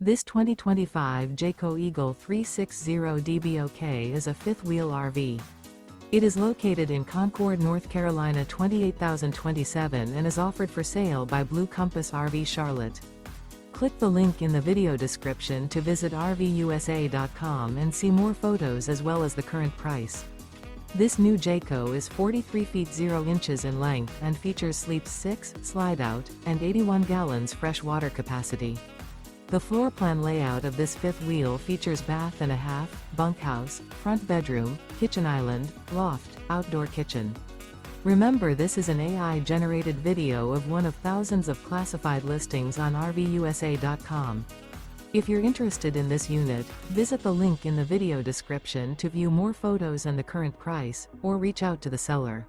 This 2025 Jayco Eagle 360 DBOK is a fifth-wheel RV. It is located in Concord, North Carolina 28027 and is offered for sale by Blue Compass RV Charlotte. Click the link in the video description to visit RVUSA.com and see more photos as well as the current price. This new Jayco is 43 feet 0 inches in length and features sleeps 6, slide-out, and 81 gallons fresh water capacity. The floor plan layout of this fifth wheel features bath and a half, bunkhouse, front bedroom, kitchen island, loft, outdoor kitchen. Remember, this is an AI-generated video of one of thousands of classified listings on RVUSA.com. If you're interested in this unit, visit the link in the video description to view more photos and the current price, or reach out to the seller.